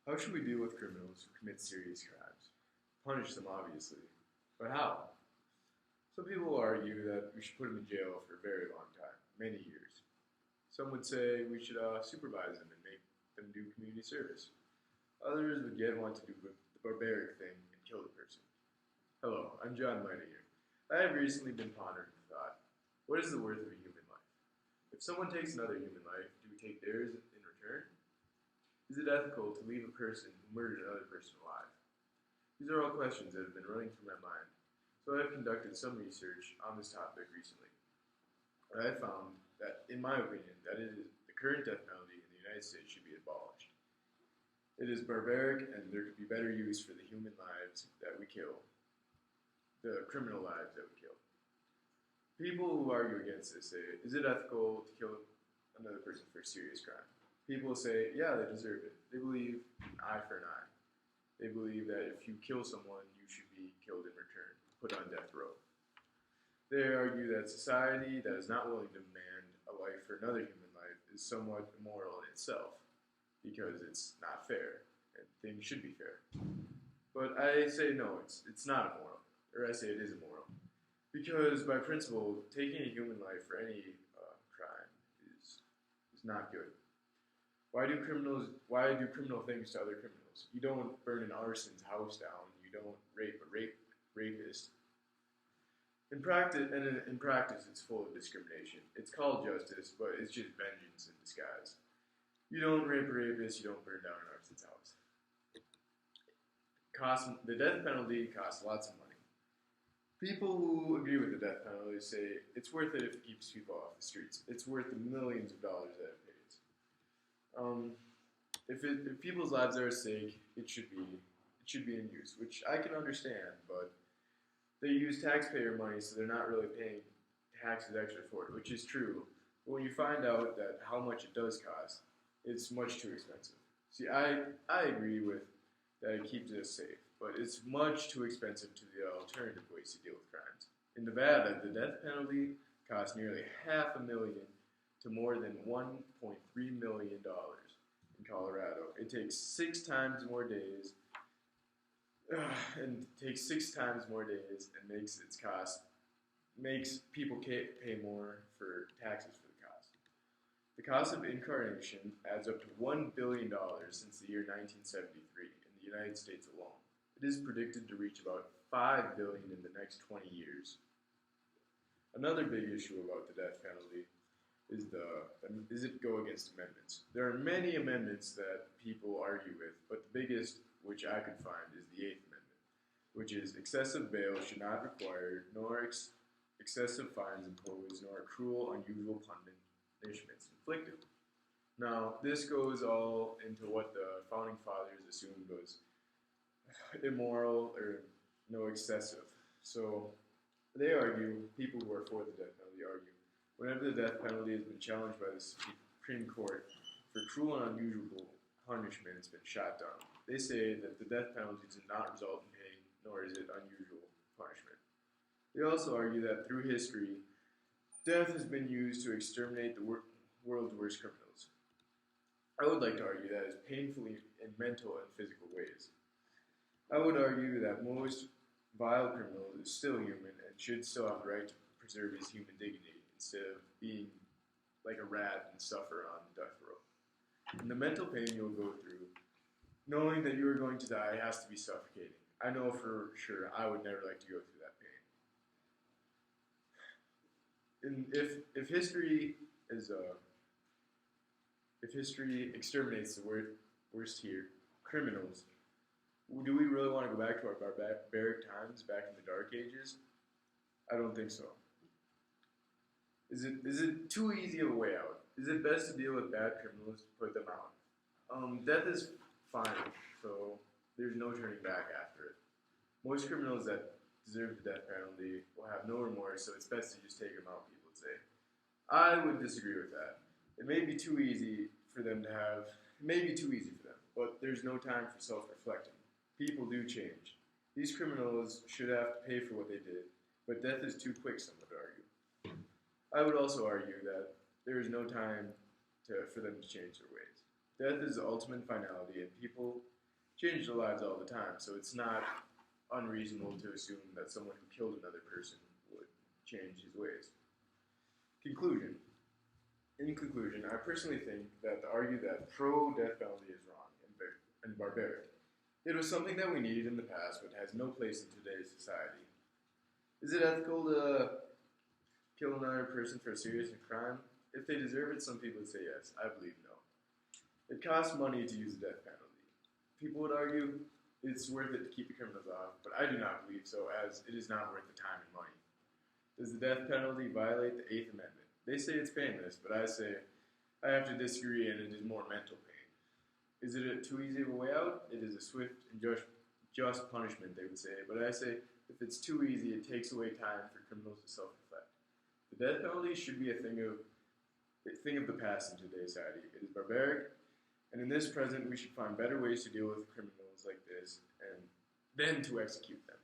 How should we deal with criminals who commit serious crimes? Punish them, obviously. But how? Some people argue that we should put them in jail for a very long time, many years. Some would say we should supervise them and make them do community service. Others would yet want to do the barbaric thing and kill the person. Hello, I'm John Mida here. I have recently been pondering the thought, what is the worth of a human life? If someone takes another human life, do we take theirs in return? Is it ethical to leave a person who murdered another person alive? These are all questions that have been running through my mind, so I have conducted some research on this topic recently. I have found that, in my opinion, that the current death penalty in the United States should be abolished. It is barbaric, and there could be better use for the human lives that we kill, the criminal lives that we kill. People who argue against this say, is it ethical to kill another person for a serious crime? People say, yeah, they deserve it. They believe an eye for an eye. They believe that if you kill someone, you should be killed in return, put on death row. They argue that society that is not willing to demand a life for another human life is somewhat immoral in itself, because it's not fair, and things should be fair. But I say no, it's not immoral, or I say it is immoral. Because by principle, taking a human life for any crime is not good. Why do criminal things to other criminals? You don't burn an arson's house down. You don't rape a rapist. In practice, it's full of discrimination. It's called justice, but it's just vengeance in disguise. You don't rape a rapist. You don't burn down an arson's house. The death penalty costs lots of money. People who agree with the death penalty say it's worth it if it keeps people off the streets. It's worth the millions of dollars that it pays. If people's lives are at stake, it should be in use, which I can understand, but they use taxpayer money, so they're not really paying taxes extra for it, which is true. But when you find out that how much it does cost, it's much too expensive. See, I agree with that it keeps us safe, but it's much too expensive to the alternative ways to deal with crimes. In Nevada, the death penalty costs nearly $500,000 to more than $1.3 million. In Colorado, it takes 6 times more days, and makes people pay more for taxes for the cost. The cost of incarnation adds up to $1 billion since the year 1973 in the United States alone. It is predicted to reach about $5 billion in the next 20 years. Another big issue about the death penalty is it go against amendments. There are many amendments that people argue with, but the biggest, which I could find, is the 8th Amendment, which is excessive bail should not be required, nor excessive fines imposed, nor cruel, unusual punishments inflicted. Now, this goes all into what the Founding Fathers assumed was immoral or no excessive. So they argue, people who are for the death penalty argue, whenever the death penalty has been challenged by the Supreme Court for cruel and unusual punishment, it's been shot down. They say that the death penalty does not result in pain, nor is it unusual punishment. They also argue that through history, death has been used to exterminate the world's worst criminals. I would like to argue that as painfully in mental and physical ways. I would argue that most vile criminal is still human and should still have the right to preserve his human dignity, instead of being like a rat and suffer on death row. And the mental pain you'll go through, knowing that you are going to die, has to be suffocating. I know for sure I would never like to go through that pain. And if history exterminates the worst here, criminals, do we really want to go back to our barbaric times, back in the Dark Ages? I don't think so. Is it too easy of a way out? Is it best to deal with bad criminals to put them out? Death is fine, so there's no turning back after it. Most criminals that deserve the death penalty will have no remorse, so it's best to just take them out, people would say. I would disagree with that. It may be too easy for them, but there's no time for self-reflecting. People do change. These criminals should have to pay for what they did, but death is too quick, some would argue. I would also argue that there is no time for them to change their ways. Death is the ultimate finality, and people change their lives all the time, so it's not unreasonable to assume that someone who killed another person would change his ways. Conclusion. In conclusion, I personally think that to argue that pro-death penalty is wrong and barbaric. It was something that we needed in the past but has no place in today's society. Is it ethical to kill another person for a serious crime? If they deserve it, some people would say yes. I believe no. It costs money to use the death penalty. People would argue it's worth it to keep the criminals off, but I do not believe so, as it is not worth the time and money. Does the death penalty violate the Eighth Amendment? They say it's painless, but I say I have to disagree, and it is more mental pain. Is it a too easy of a way out? It is a swift and just punishment, they would say, but I say if it's too easy, it takes away time for criminals to self-reflect. The death penalty should be a thing of the past in today's society. It is barbaric, and in this present, we should find better ways to deal with criminals like this, and then to execute them.